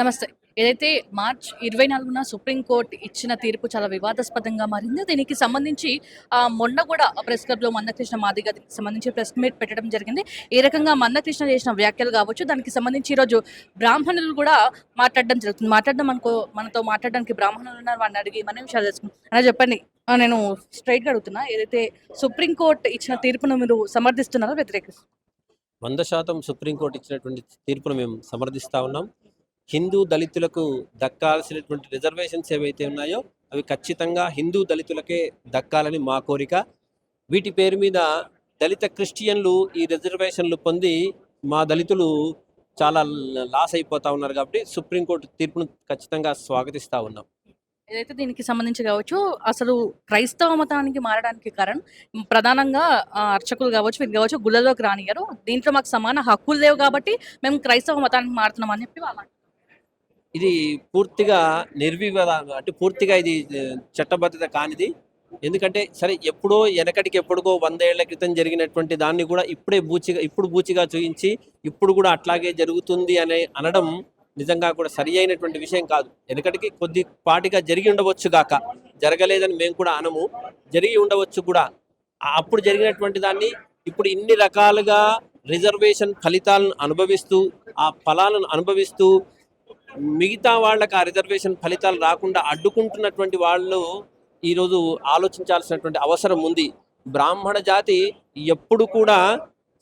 నమస్తే. ఏదైతే March 24న supreme court ఇచ్చిన తీర్పు చాలా వివాదాస్పదంగా మారింది. దీనికి సంబంధించి మొన్న గూడా ప్రెస్ క్లబ్‌లో మందకృష్ణ మాదిగ దీనికి సంబంధించి ప్రెస్ మీట్ పెట్టడం జరిగింది. ఏ రకంగా మందకృష్ణ చేసిన వ్యాఖ్యలు గావచ్చు, దానికి సంబంధించి ఈరోజు బ్రాహ్మణులు గూడా మాట్లాడడం జరుగుతుంది. మనతో మాట్లాడడానికి బ్రాహ్మణులున్నారు. వారిని అడిగి మరిన్ని విషయాలు తెలుసుకుందాం. అన్న చెప్పండి. నేను స్ట్రెయిట్‌గా అడుగుతున్నా. ఏదైతే సుప్రీంకోర్టు ఇచ్చిన తీర్పును మీరు సమర్థిస్తున్నారా? వ్యతిరేకిస్తున్నారా? 100% సుప్రీంకోర్టు ఇచ్చినటువంటి తీర్పును మేము సమర్థిస్తా ఉన్నాం. హిందూ దళితులకు దక్కాల్సినటువంటి రిజర్వేషన్స్ ఏవైతే ఉన్నాయో అవి ఖచ్చితంగా హిందూ దళితులకే దక్కాలని మా కోరిక. వీటి పేరు మీద దళిత క్రిస్టియన్లు ఈ రిజర్వేషన్లు పొంది మా దళితులు చాలా లాస్ అయిపోతా ఉన్నారు. కాబట్టి సుప్రీంకోర్టు తీర్పును ఖచ్చితంగా స్వాగతిస్తా ఉన్నాం. ఏదైతే దీనికి సంబంధించి కావచ్చు, అసలు క్రైస్తవ మతానికి మారడానికి కారణం ప్రధానంగా అర్చకులు కావచ్చు, వీరు కావచ్చు గుళ్ళలోకి రానియ్యరు. దీంట్లో మాకు సమాన హక్కులు లేవు కాబట్టి మేము క్రైస్తవ మతానికి మారుతున్నాం అని చెప్పి వాళ్ళు ఇది పూర్తిగా నిర్వివాద, అంటే పూర్తిగా ఇది చట్టబద్ధత కానిది. ఎందుకంటే సరే ఎప్పుడో వెనకటికి ఎప్పుడుకో 100 ఏళ్ల క్రితం జరిగినటువంటి దాన్ని కూడా ఇప్పుడు బూచిగా చూయించి ఇప్పుడు కూడా అట్లాగే జరుగుతుంది అనే అనడం నిజంగా కూడా సరి అయినటువంటి విషయం కాదు. వెనకటికి కొద్దిపాటిగా జరిగి ఉండవచ్చు గాక, జరగలేదని మేము కూడా అనము, జరిగి ఉండవచ్చు కూడా. అప్పుడు జరిగినటువంటి దాన్ని ఇప్పుడు ఇన్ని రకాలుగా రిజర్వేషన్ ఫలితాలను అనుభవిస్తూ ఆ ఫలాలను అనుభవిస్తూ మిగతా వాళ్ళకి ఆ రిజర్వేషన్ ఫలితాలు రాకుండా అడ్డుకుంటున్నటువంటి వాళ్ళు ఈరోజు ఆలోచించాల్సినటువంటి అవసరం ఉంది. బ్రాహ్మణ జాతి ఎప్పుడు కూడా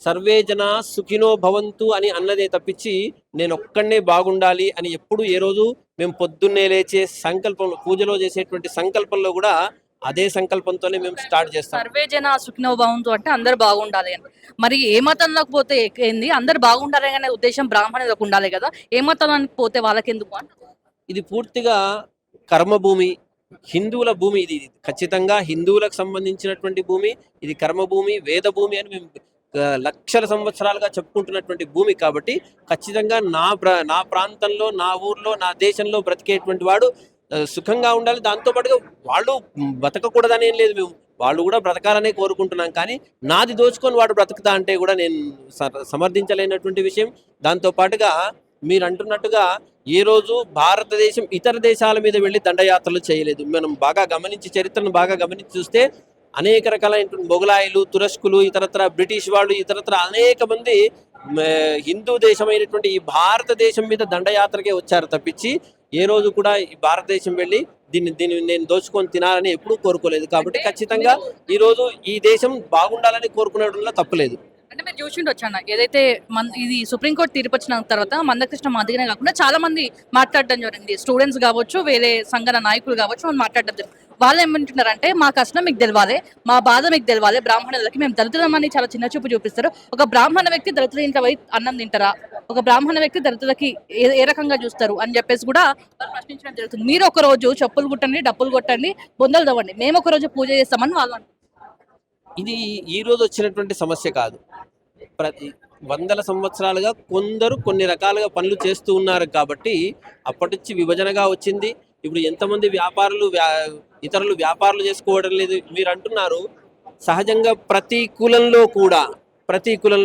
సర్వే జన సుఖినో భవంతు అని అన్నదే తప్పించి నేను ఒక్కడనే బాగుండాలి అని ఎప్పుడు ఏ రోజు మేము పొద్దున్నే లేచే సంకల్పంలో, పూజలో చేసేటువంటి సంకల్పంలో కూడా అదే సంకల్పంతోనే మేము స్టార్ట్ చేస్తాం. సర్వే జన సుఖినో భవంతు అంటే అందరు బాగుండాలి అని. మరి ఏ మతంలోకి పోతే ఏంది? అందరు బాగుండాలి అనే ఉద్దేశం బ్రాహ్మణులకు ఉండాలి కదా. ఏ మతానికి పోతే వాళ్ళకెందుకు అని? ఇది పూర్తిగా కర్మభూమి, హిందువుల భూమి. ఇది ఖచ్చితంగా హిందువులకు సంబంధించినటువంటి భూమి. ఇది కర్మభూమి, వేద భూమి అని మేము లక్షల సంవత్సరాలుగా చెప్పుకుంటున్నటువంటి భూమి. కాబట్టి ఖచ్చితంగా నా ప్రాంతంలో, నా ఊర్లో, నా దేశంలో బ్రతికేటువంటి వాడు సుఖంగా ఉండాలి. దాంతోపాటుగా వాళ్ళు బ్రతకకూడదని ఏం లేదు, మేము వాళ్ళు కూడా బ్రతకాలనే కోరుకుంటున్నాం. కానీ నాది దోచుకొని వాడు బ్రతుకుతా అంటే కూడా నేను సమర్థించలేనటువంటి విషయం. దాంతోపాటుగా మీరు అంటున్నట్టుగా ఏ రోజు భారతదేశం ఇతర దేశాల మీద వెళ్ళి దండయాత్రలు చేయలేదు. మనం చరిత్రను బాగా గమనించి చూస్తే అనేక రకాలైన మొఘలాయిలు, తురస్కులు, ఇతరత్ర బ్రిటిష్ వాళ్ళు, ఇతరత్ర అనేక మంది హిందూ దేశమైనటువంటి ఈ భారతదేశం మీద దండయాత్రకే వచ్చారు తప్పించి ఏ రోజు కూడా ఈ భారతదేశం వెళ్ళి దీన్ని నేను దోచుకొని తినాలని ఎప్పుడూ కోరుకోలేదు. కాబట్టి ఖచ్చితంగా ఈరోజు ఈ దేశం బాగుండాలని కోరుకునేటంలో తప్పులేదు. అంటే మీరు చూసిండొచ్చు అన్న, ఏదైతే ఇది సుప్రీంకోర్టు తీర్పు వచ్చిన తర్వాత మందకృష్ణ మాదిగనే కాకుండా చాలా మంది మాట్లాడడం జరిగింది. స్టూడెంట్స్ కావచ్చు, వేరే సంఘాల నాయకులు కావచ్చు, వాళ్ళు మాట్లాడడం జరిగింది. వాళ్ళు ఏమంటున్నారంటే మా కష్టం మీకు తెలవాలి, మా బాధ మీకు తెలవాలి, బ్రాహ్మణులకి మేము దళితులమని చాలా చిన్న చూపు చూపిస్తారు. ఒక బ్రాహ్మణ వ్యక్తి దళితుల ఇంట్లో పోయి అన్నం తింటారా? ఒక బ్రాహ్మణ వ్యక్తి దళితులకి ఏ రకంగా చూస్తారు అని చెప్పేసి కూడా ప్రశ్నించడం జరుగుతుంది. మీరు ఒక రోజు చెప్పులు కుట్టండి, డప్పులు కొట్టండి, బొందలు తవ్వండి, మేము ఒక రోజు పూజ చేస్తామని వాళ్ళు అంటారు. ఇది ఈ రోజు వచ్చినటువంటి సమస్య కాదు. ప్రతి వందల సంవత్సరాలుగా కొందరు కొన్ని రకాలుగా పనులు చేస్తూ ఉన్నారు. కాబట్టి అప్పటి నుంచి విభజనగా వచ్చింది. ఇప్పుడు ఎంతమంది ఇతరులు వ్యాపారాలు చేసుకోవడం లేదు. మీరు అంటున్నారు సహజంగా ప్రతి కులంలో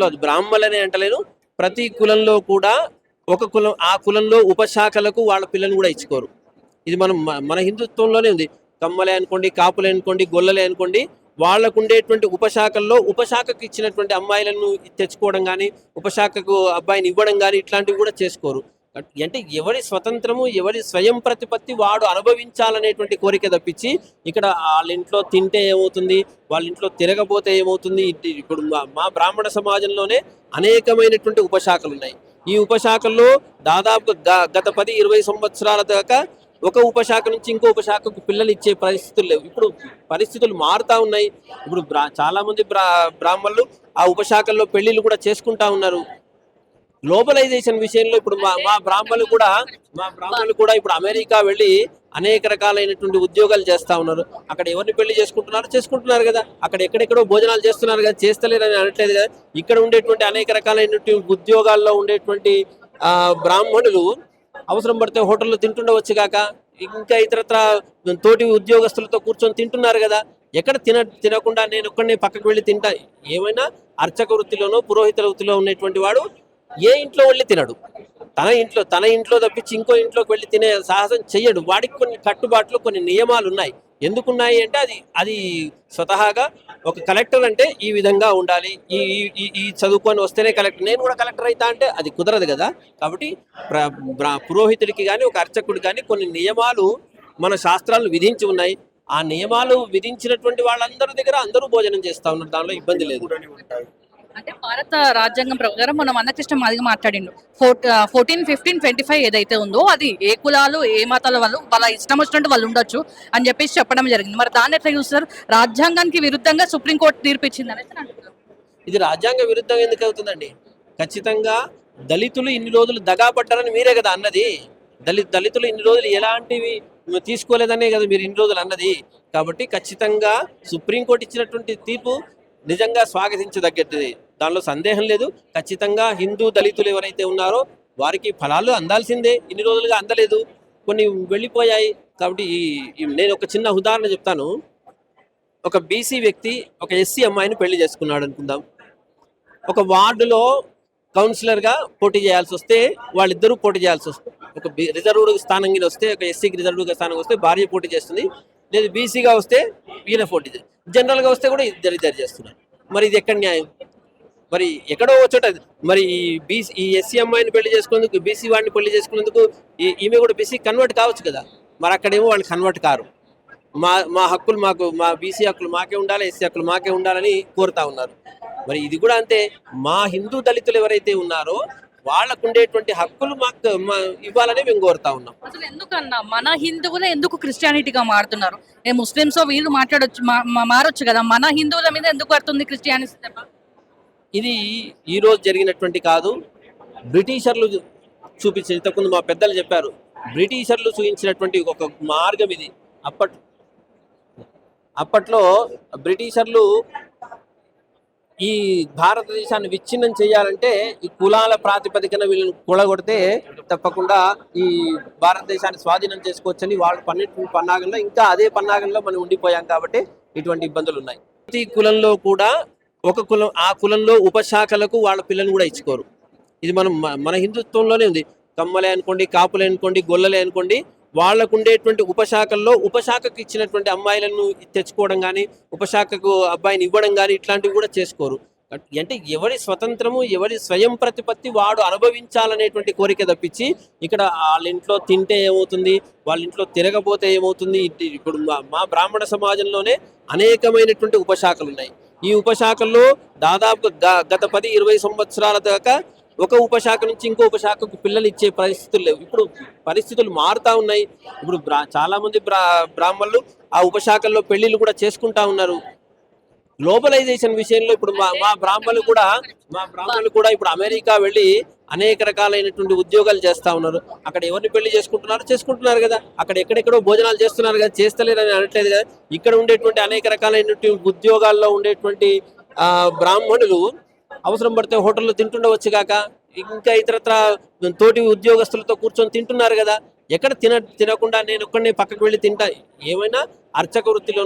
అది బ్రాహ్మణులనే అంటలేను, ప్రతి కులంలో కూడా ఒక కులం, ఆ కులంలో ఉపశాఖలకు వాళ్ళ పిల్లలు కూడా ఇచ్చుకోరు. ఇది మన హిందుత్వంలోనే ఉంది. కమ్మలే అనుకోండి, కాపులే అనుకోండి, గొల్లలే అనుకోండి, వాళ్ళకు ఉండేటువంటి ఉపశాఖకు ఇచ్చినటువంటి అమ్మాయిలను తెచ్చుకోవడం కానీ, ఉపశాఖకు అబ్బాయిని ఇవ్వడం కానీ ఇట్లాంటివి కూడా చేసుకోరు. అంటే ఎవరి స్వతంత్రము, ఎవరి స్వయం ప్రతిపత్తి వాడు అనుభవించాలనేటువంటి కోరిక తప్పించి ఇక్కడ వాళ్ళ ఇంట్లో తింటే ఏమవుతుంది, వాళ్ళ ఇంట్లో తిరగపోతే ఏమవుతుంది. ఇప్పుడు మా బ్రాహ్మణ సమాజంలోనే అనేకమైనటువంటి ఉపశాఖలు ఉన్నాయి. ఈ ఉపశాఖల్లో దాదాపు గత 10-20 సంవత్సరాల దాకా ఒక ఉపశాఖ నుంచి ఇంకో ఉపశాఖకు పిల్లలు ఇచ్చే పరిస్థితులు లేవు. ఇప్పుడు పరిస్థితులు మారుతా ఉన్నాయి. ఇప్పుడు చాలా మంది బ్రాహ్మణులు ఆ ఉపశాఖల్లో పెళ్లిళ్ళు కూడా చేసుకుంటా ఉన్నారు. గ్లోబలైజేషన్ విషయంలో ఇప్పుడు మా బ్రాహ్మణులు కూడా ఇప్పుడు అమెరికా వెళ్ళి అనేక రకాలైనటువంటి ఉద్యోగాలు చేస్తా ఉన్నారు. అక్కడ ఎవరిని పెళ్లి చేసుకుంటున్నారు కదా, అక్కడ ఎక్కడెక్కడో భోజనాలు చేస్తున్నారు కదా, చేస్తలేరని అనట్లేదు కదా. ఇక్కడ ఉండేటువంటి అనేక రకాలైనటువంటి ఉద్యోగాల్లో ఉండేటువంటి బ్రాహ్మణులు అవసరం పడితే హోటల్లో తింటుండవచ్చు కాక, ఇంకా ఇతరత్ర తోటి ఉద్యోగస్తులతో కూర్చొని తింటున్నారు కదా. ఎక్కడ తినకుండా నేను ఒక్కడిని పక్కకు వెళ్ళి తింటా? ఏమైనా అర్చక వృత్తిలోనో పురోహిత వృత్తిలో ఉన్నటువంటి వాడు ఏ ఇంట్లో వెళ్ళి తినడు. తన ఇంట్లో తప్పించి ఇంకో ఇంట్లోకి వెళ్ళి తినే సాహసం చెయ్యడు. వాడికి కొన్ని కట్టుబాట్లు, కొన్ని నియమాలు ఉన్నాయి. ఎందుకున్నాయి అంటే అది స్వతహాగా ఒక కలెక్టర్ అంటే ఈ విధంగా ఉండాలి, ఈ ఈ చదువుకొని వస్తేనే కలెక్టర్, నేను కూడా కలెక్టర్ అవుతా అంటే అది కుదరదు కదా. కాబట్టి పురోహితుడికి కానీ ఒక అర్చకుడికి కానీ కొన్ని నియమాలు మన శాస్త్రాలు విధించి ఉన్నాయి. ఆ నియమాలు విధించినటువంటి వాళ్ళందరి దగ్గర అందరూ భోజనం చేస్తా ఉన్నారు, దానిలో ఇబ్బంది లేదు. అంటే భారత రాజ్యాంగం ప్రకారం మన మందకృష్ణ మాదిగ మాట్లాడిండు 14, 15, 25 ఏదైతే ఉందో అది ఏ కులాలు ఏ మతాల వాళ్ళు వాళ్ళ ఇష్టం వచ్చినట్టు వాళ్ళు ఉండొచ్చు అని చెప్పేసి చెప్పడం జరిగింది. మరి దాన్ని ఎట్లా చూస్తారు? రాజ్యాంగానికి విరుద్ధంగా సుప్రీంకోర్టు తీర్పు ఇచ్చింది అనేసి అంటున్నారు. ఇది రాజ్యాంగ విరుద్ధంగా ఎందుకు అవుతుందండి? ఖచ్చితంగా దళితులు ఇన్ని రోజులు దగా పడ్డారని మీరే కదా అన్నది. దళితులు ఇన్ని రోజులు ఎలాంటివి తీసుకోలేదనే కదా మీరు ఇన్ని రోజులు అన్నది. కాబట్టి ఖచ్చితంగా సుప్రీంకోర్టు ఇచ్చినటువంటి తీర్పు నిజంగా స్వాగతించదగ్గది, దానిలో సందేహం లేదు. ఖచ్చితంగా హిందూ దళితులు ఎవరైతే ఉన్నారో వారికి ఫలాలు అందాల్సిందే. ఇన్ని రోజులుగా అందలేదు, కొన్ని వెళ్ళిపోయాయి. కాబట్టి నేను ఒక చిన్న ఉదాహరణ చెప్తాను. ఒక బీసీ వ్యక్తి ఒక ఎస్సీ అమ్మాయిని పెళ్లి చేసుకున్నాడు అనుకుందాం. ఒక వార్డులో కౌన్సిలర్గా పోటీ చేయాల్సి వస్తే వాళ్ళిద్దరూ పోటీ చేయాల్సి వస్తుంది. ఒక రిజర్వ్డ్ స్థానం కింద వస్తే, ఒక ఎస్సీకి రిజర్వ్డ్ స్థానం వస్తే భార్య పోటీ చేస్తుంది, లేదు బీసీగా వస్తే ఈయన పోటీ చేస్తుంది, జనరల్గా వస్తే కూడా ఇద్దరు చేస్తున్నారు. మరి ఇది ఎక్కడ న్యాయం? మరి ఎక్కడో చోట మరి ఈ ఎస్సీ అమ్మాయిని పెళ్లి చేసుకునేందుకు, బీసీ వాడిని పెళ్లి చేసుకునేందుకు ఈమె కూడా బీసీ కన్వర్ట్ కావచ్చు కదా. మరి అక్కడేమో వాళ్ళు కన్వర్ట్ కారు. మా హక్కులు మాకు, మా బీసీ హక్కులు మాకే ఉండాలి, ఎస్సీ హక్కులు మాకే ఉండాలని కోరుతా ఉన్నారు. మరి ఇది కూడా అంతే. మా హిందూ దళితులు ఎవరైతే ఉన్నారో వాళ్ళకు ఉండేటువంటి హక్కులు మాకు ఇవ్వాలని మేము కోరుతా ఉన్నాం. అసలు ఎందుకన్నా మన హిందువులే ఎందుకు క్రిస్టియానిటీగా మారుతున్నారు? ఏ ముస్లిమ్స్ వీళ్ళు మాట్లాడొచ్చు, మారొచ్చు కదా, మన హిందువుల మీద ఎందుకు పడుతుంది క్రిస్టియానిటీ? ఇది ఈ రోజు జరిగినటువంటి కాదు. బ్రిటిషర్లు చూపించిన, ఇంతకుముందు మా పెద్దలు చెప్పారు, బ్రిటిషర్లు చూపించినటువంటి ఒక మార్గం ఇది. అప్పట్లో బ్రిటిషర్లు ఈ భారతదేశాన్ని విచ్ఛిన్నం చేయాలంటే ఈ కులాల ప్రాతిపదికన వీళ్ళని కూడగొడితే తప్పకుండా ఈ భారతదేశాన్ని స్వాధీనం చేసుకోవచ్చని వాళ్ళు పన్నాగంలో, ఇంకా అదే పన్నాగంలో మనం ఉండిపోయాం. కాబట్టి ఇటువంటి ఇబ్బందులు ఉన్నాయి. ప్రతి కులంలో కూడా ఒక కులం, ఆ కులంలో ఉపశాఖలకు వాళ్ళ పిల్లలు కూడా ఇచ్చుకోరు. ఇది మన హిందుత్వంలోనే ఉంది. కమ్మలే అనుకోండి, కాపులే అనుకోండి, గొల్లలే అనుకోండి, వాళ్ళకు ఉండేటువంటి ఉపశాఖల్లో ఉపశాఖకు ఇచ్చినటువంటి అమ్మాయిలను తెచ్చుకోవడం కానీ, ఉపశాఖకు అబ్బాయిని ఇవ్వడం కానీ ఇట్లాంటివి కూడా చేసుకోరు. అంటే ఎవరి స్వతంత్రము, ఎవరి స్వయం ప్రతిపత్తి వాడు అనుభవించాలనేటువంటి కోరిక తప్పించి ఇక్కడ వాళ్ళ ఇంట్లో తింటే ఏమవుతుంది, వాళ్ళ ఇంట్లో తిరగబోతే ఏమవుతుంది. ఇప్పుడు మా బ్రాహ్మణ సమాజంలోనే అనేకమైనటువంటి ఉపశాఖలు ఉన్నాయి. ఈ ఉపశాఖల్లో దాదాపు గత 10-20 సంవత్సరాల దాకా ఒక ఉపశాఖ నుంచి ఇంకో ఉపశాఖకు పిల్లలు ఇచ్చే పరిస్థితులు లేవు. ఇప్పుడు పరిస్థితులు మారుతా ఉన్నాయి. ఇప్పుడు చాలా మంది బ్రాహ్మణులు ఆ ఉపశాఖల్లో పెళ్లిళ్ళు కూడా చేసుకుంటా ఉన్నారు. గ్లోబలైజేషన్ విషయంలో ఇప్పుడు మా బ్రాహ్మణులు కూడా ఇప్పుడు అమెరికా వెళ్ళి అనేక రకాలైనటువంటి ఉద్యోగాలు చేస్తా ఉన్నారు. అక్కడ ఎవరిని పెళ్లి చేసుకుంటున్నారు కదా. అక్కడ ఎక్కడెక్కడో భోజనాలు చేస్తున్నారు కదా, చేస్తలేరని అనట్లేదు కదా. ఇక్కడ ఉండేటువంటి అనేక రకాలైనటువంటి ఉద్యోగాల్లో ఉండేటువంటి బ్రాహ్మణులు అవసరం పడితే హోటల్లో తింటుండవచ్చు కాక, ఇంకా ఇతరత్ర తోటి ఉద్యోగస్తులతో కూర్చొని తింటున్నారు కదా. ఎక్కడ తినకుండా నేను ఒక్కడిని పక్కకు వెళ్ళి తింటా? ఏమైనా అర్చక వృత్తిలో